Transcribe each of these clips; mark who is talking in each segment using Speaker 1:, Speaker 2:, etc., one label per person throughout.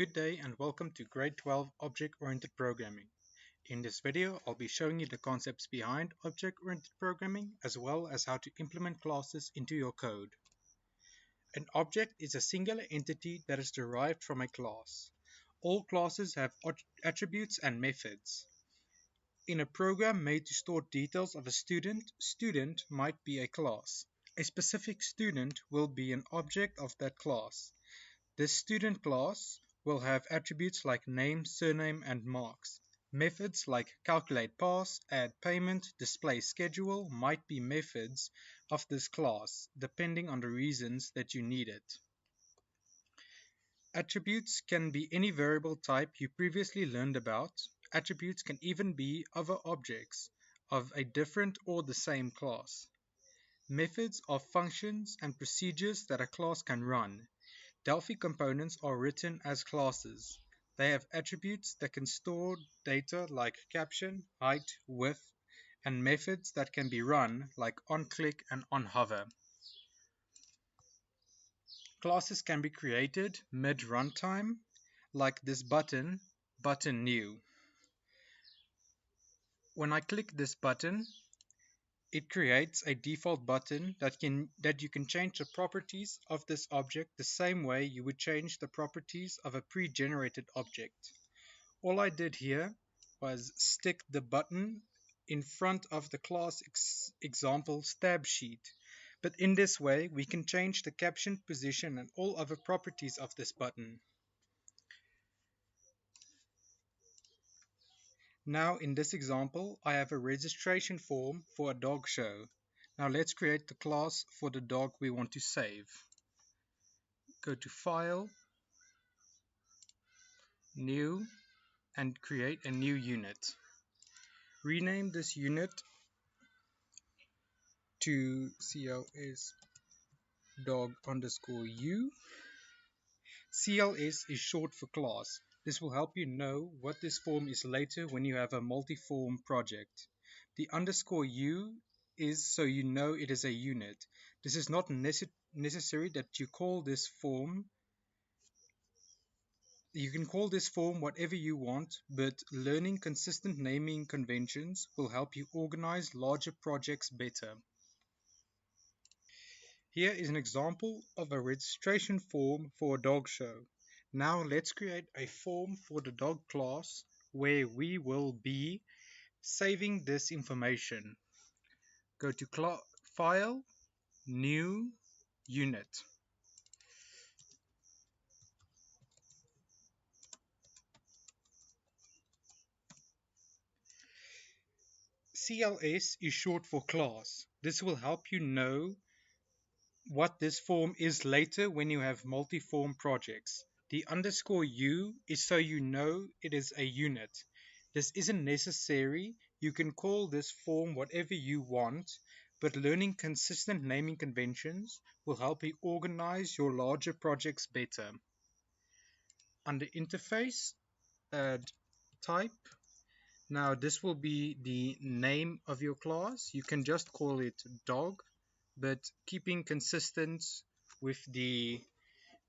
Speaker 1: Good day and welcome to Grade 12 Object-Oriented Programming. In this video, I'll be showing you the concepts behind object-oriented programming as well as how to implement classes into your code. An object is a singular entity that is derived from a class. All classes have attributes and methods. In a program made to store details of a student, student might be a class. A specific student will be an object of that class. This student class will have attributes like name, surname, and marks. Methods like calculate pass, add payment, display schedule might be methods of this class, depending on the reasons that you need it. Attributes can be any variable type you previously learned about. Attributes can even be other objects of a different or the same class. Methods are functions and procedures that a class can run. Delphi components are written as classes. They have attributes that can store data like caption, height, width, and methods that can be run like onClick and onHover. Classes can be created mid-runtime, like this button new. When I click this button, it creates a default button that you can change the properties of this object the same way you would change the properties of a pre-generated object. All I did here was stick the button in front of the class example tab sheet, but in this way we can change the caption position and all other properties of this button. Now in this example, I have a registration form for a dog show. Now let's create the class for the dog we want to save. Go to File, New, and create a new unit. Rename this unit to CLS dog underscore U. CLS is short for class. This will help you know what this form is later when you have a multi-form project. The underscore U is so you know it is a unit. This is not necessary that you call this form. You can call this form whatever you want, but learning consistent naming conventions will help you organize larger projects better. Here is an example of a registration form for a dog show. Now let's create a form for the dog class where we will be saving this information. Go to File, New, Unit. CLS is short for class. This will help you know what this form is later when you have multi-form projects. The underscore U is so you know it is a unit. This isn't necessary. You can call this form whatever you want, but learning consistent naming conventions will help you organize your larger projects better. Under Interface, add Type. Now this will be the name of your class. You can just call it dog, but keeping consistent with the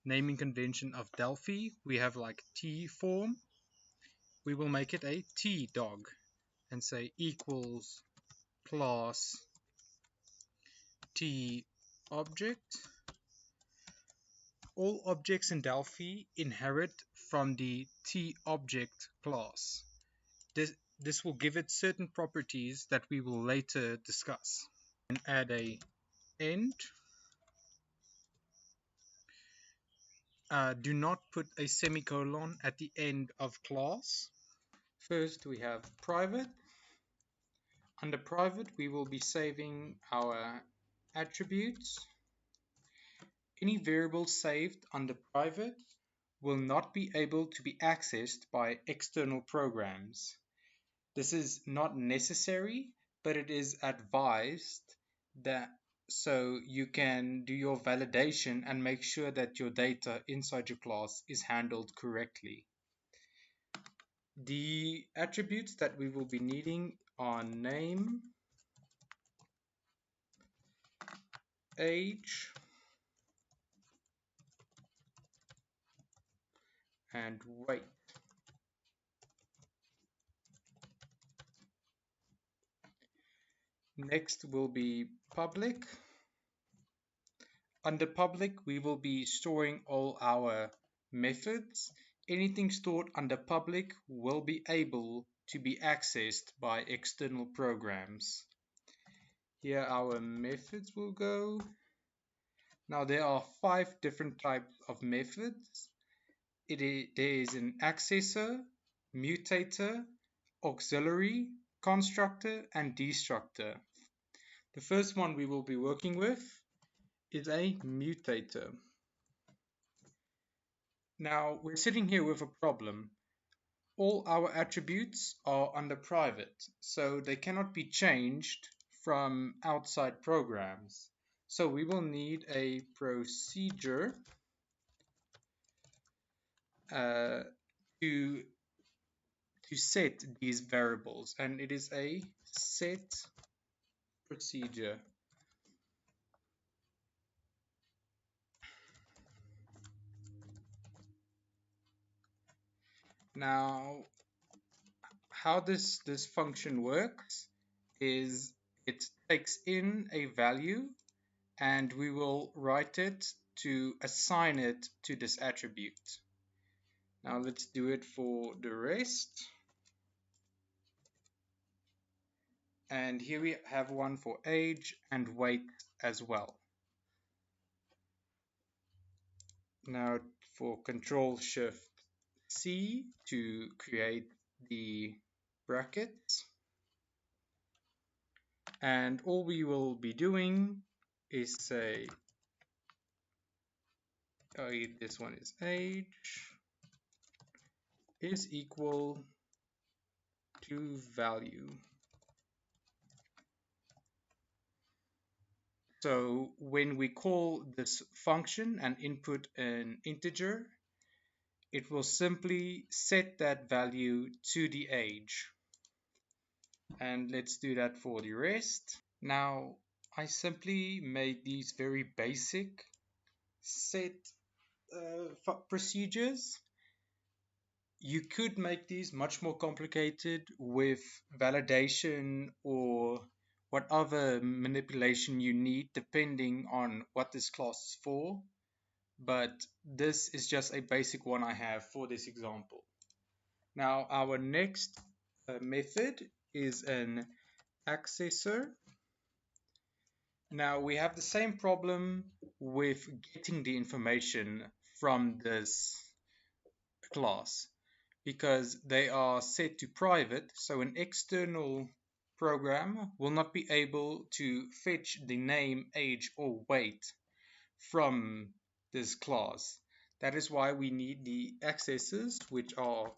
Speaker 1: naming convention of Delphi, we have like T form. We will make it a T dog and say equals class T object. All objects in Delphi inherit from the T object class. This will give it certain properties that we will later discuss. And add a end. Do not put a semicolon at the end of class. First we have private. Under private we will be saving our attributes. Any variable saved under private will not be able to be accessed by external programs. This is not necessary, but it is advised that so you can do your validation and make sure that your data inside your class is handled correctly. The attributes that we will be needing are name, age, and wait. Next will be public. Under public, we will be storing all our methods. Anything stored under public will be able to be accessed by external programs. Here our methods will go. Now there are 5 different types of methods. There is an accessor, mutator, auxiliary, constructor, and destructor. The first one we will be working with is a mutator. Now we're sitting here with a problem. All our attributes are under private, so they cannot be changed from outside programs. So we will need a procedure uh, to set these variables, and it is a set procedure. Now, how this function works is it takes in a value and we will write it to assign it to this attribute. Now let's do it for the rest. And here we have one for age and weight as well. Now for Control Shift C to create the brackets. And all we will be doing is say, this one is age is equal to value. So when we call this function and input an integer, it will simply set that value to the age. And let's do that for the rest. Now, I simply made these very basic set procedures. You could make these much more complicated with validation or what other manipulation you need depending on what this class is for. But this is just a basic one I have for this example. Now our next method is an accessor. Now we have the same problem with getting the information from this class because they are set to private, so an external program will not be able to fetch the name, age, or weight from this class. That is why we need the accessors, which are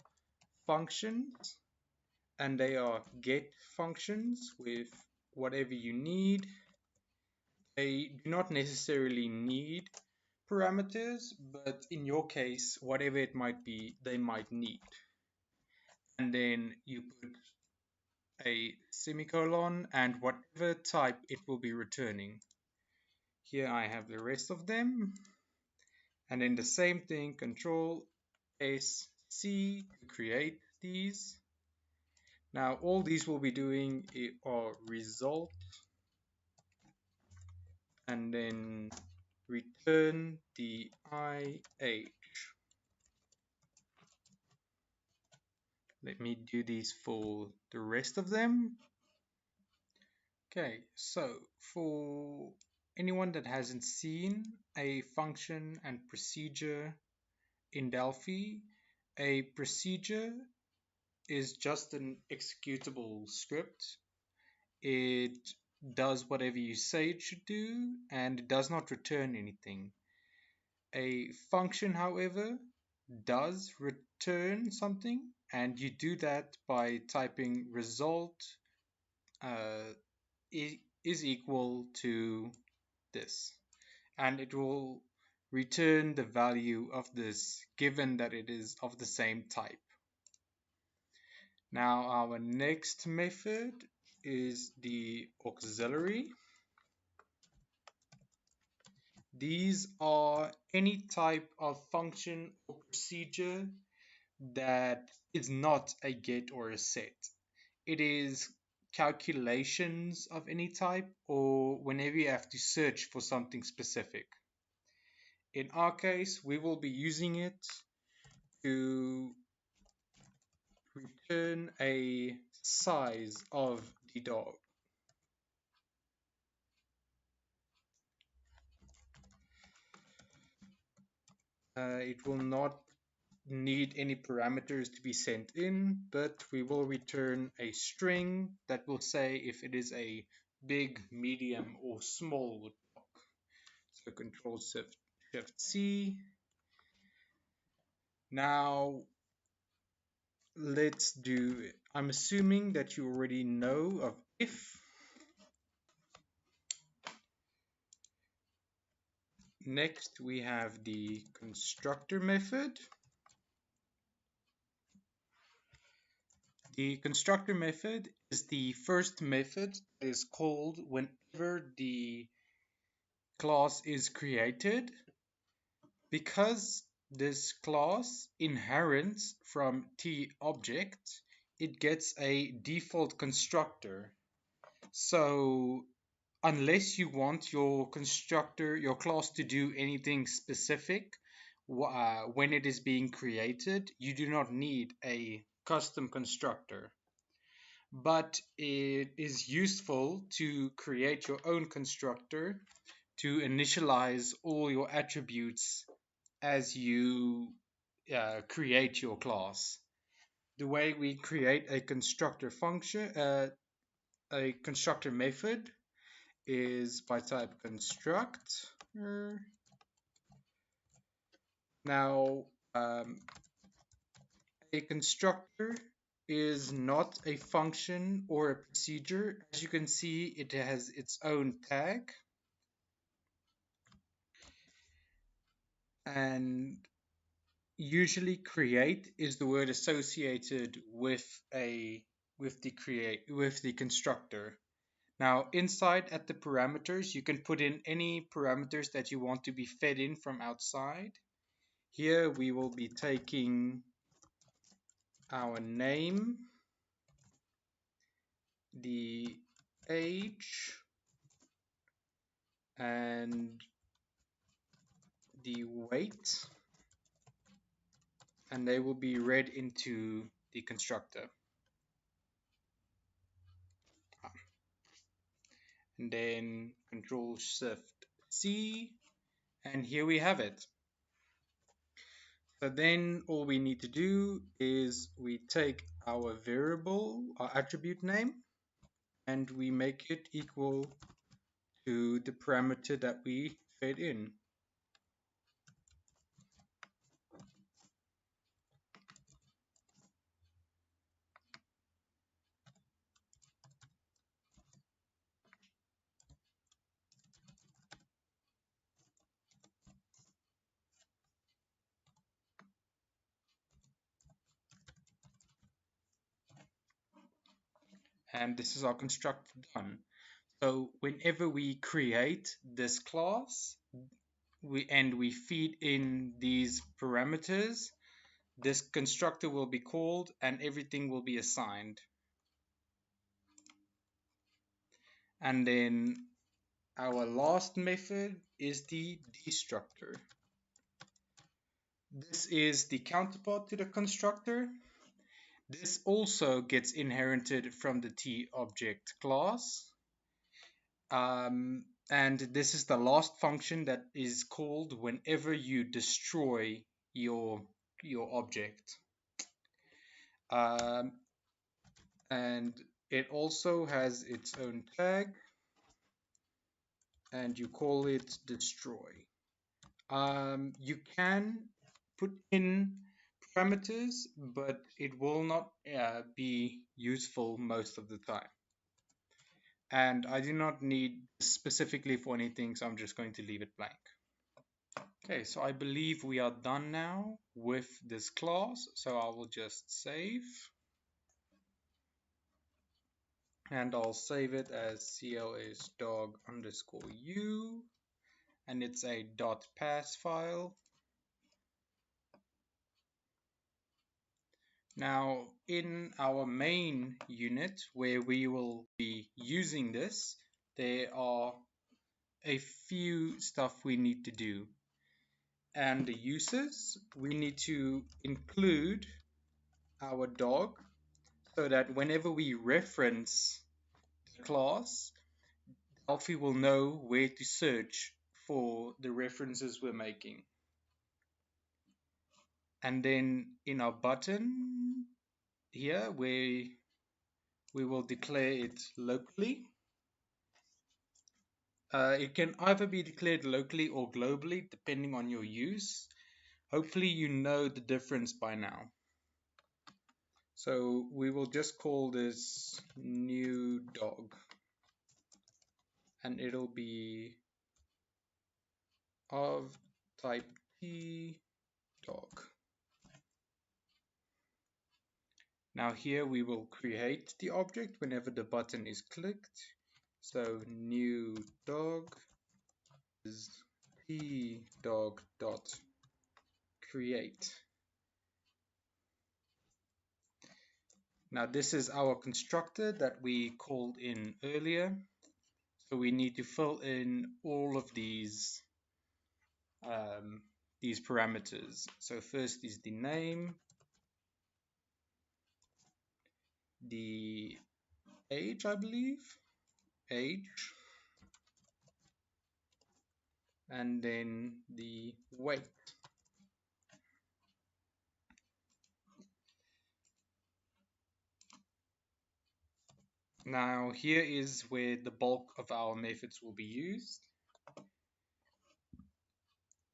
Speaker 1: functions, and they are get functions with whatever you need. They do not necessarily need parameters, but in your case, whatever it might be, they might need. And then you put a semicolon and whatever type it will be returning. Here I have the rest of them. And then the same thing, Control S C to create these. Now all these will be doing are result and then return the IH. Let me do these for the rest of them. Okay, so for anyone that hasn't seen a function and procedure in Delphi, a procedure is just an executable script. It does whatever you say it should do and it does not return anything. A function, however, does return something, and you do that by typing result is equal to this, and it will return the value of this given that it is of the same type. Now our next method is the auxiliary. These are any type of function or procedure that is not a get or a set. It is calculations of any type or whenever you have to search for something specific. In our case, we will be using it to return a size of the dog. It will not need any parameters to be sent in, but we will return a string that will say if it is a big, medium, or small dog. So Control Shift C. Now let's do it. I'm assuming that you already know of if. Next we have the constructor method. The constructor method is the first method that is called whenever the class is created. Because this class inherits from T-object, it gets a default constructor. So unless you want your constructor, your class to do anything specific when it is being created, you do not need a custom constructor. But it is useful to create your own constructor to initialize all your attributes as you create your class. The way we create a constructor function, a constructor method, is by type construct. Now, a constructor is not a function or a procedure. As you can see, it has its own tag. And usually create is the word associated with the constructor. Now inside at the parameters, you can put in any parameters that you want to be fed in from outside. Here we will be taking our name, the age, and the weight, and they will be read into the constructor. And then Control Shift C, and here we have it. So then all we need to do is we take our variable, our attribute name, and we make it equal to the parameter that we fed in. And this is our constructor done. So whenever we create this class, we feed in these parameters, this constructor will be called and everything will be assigned. And then our last method is the destructor. This is the counterpart to the constructor. This also gets inherited from the T-object class. And this is the last function that is called whenever you destroy your object. And it also has its own tag, and you call it destroy. You can put in parameters, but it will not be useful most of the time. And I do not need specifically for anything, so I'm just going to leave it blank. Okay, so I believe we are done now with this class, so I will just save. And I'll save it as cls dog_u. and it's a .pass file. Now, in our main unit where we will be using this, there are a few stuff we need to do. And the uses, we need to include our dog so that whenever we reference the class, Delphi will know where to search for the references we're making. And then in our button here, where we will declare it locally. It can either be declared locally or globally, depending on your use. Hopefully you know the difference by now. So we will just call this new dog, and it'll be of type T dog. Now here we will create the object whenever the button is clicked. So new dog is T dog dot create. Now this is our constructor that we called in earlier. So we need to fill in all of these parameters. So first is the name, the age, I believe, age, and then the weight. Now here is where the bulk of our methods will be used.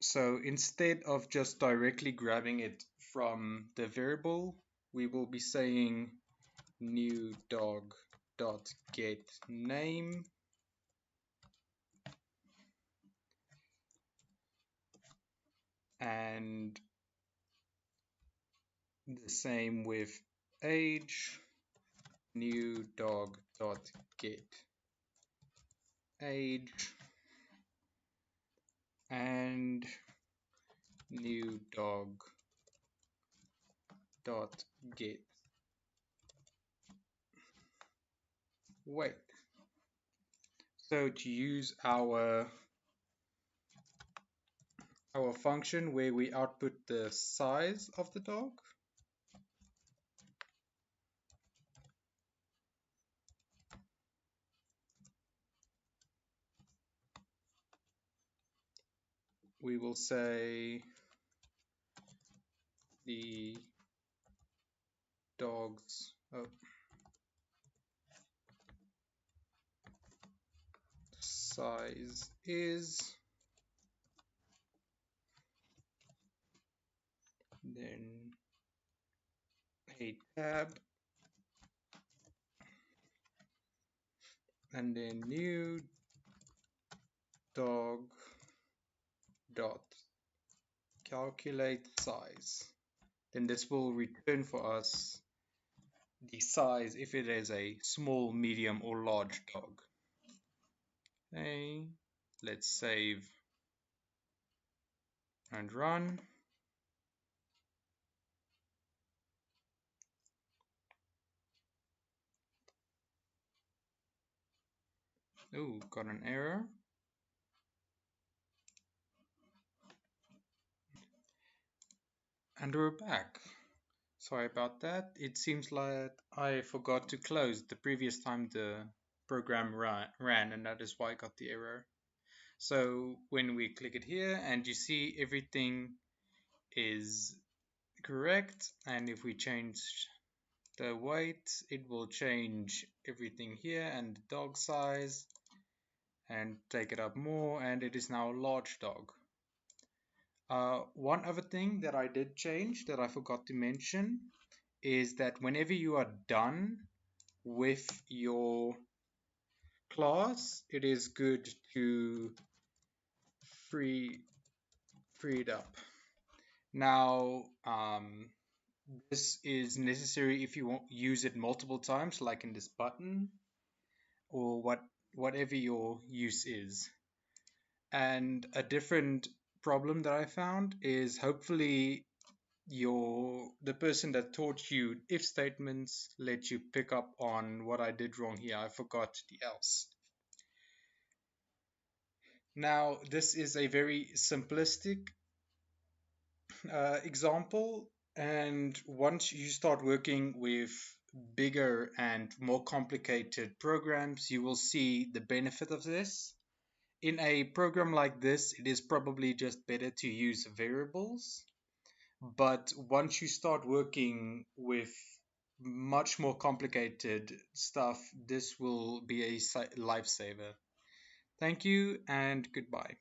Speaker 1: So instead of just directly grabbing it from the variable, we will be saying new dog dot get name, and the same with age, new dog dot get age, and new dog dot get weight. So to use our function where we output the size of the dog, we will say the dog's size is, then a tab, and then new dog dot calculate size. Then this will return for us the size if it is a small, medium, or large dog. Okay, let's save and run. Ooh, got an error. And we're back. Sorry about that. It seems like I forgot to close the previous time the program ran, and that is why I got the error. So when we click it here and you see everything is correct, and if we change the weight, it will change everything here and the dog size and take it up more, and it is now a large dog. One other thing that I did change that I forgot to mention is that whenever you are done with your class, it is good to free it up. Now, this is necessary if you won't use it multiple times, like in this button, or whatever your use is. And a different problem that I found is hopefully the person that taught you if statements let you pick up on what I did wrong here. I forgot the else. Now, this is a very simplistic example, and once you start working with bigger and more complicated programs, you will see the benefit of this. In a program like this, it is probably just better to use variables. But once you start working with much more complicated stuff, this will be a lifesaver. Thank you and goodbye.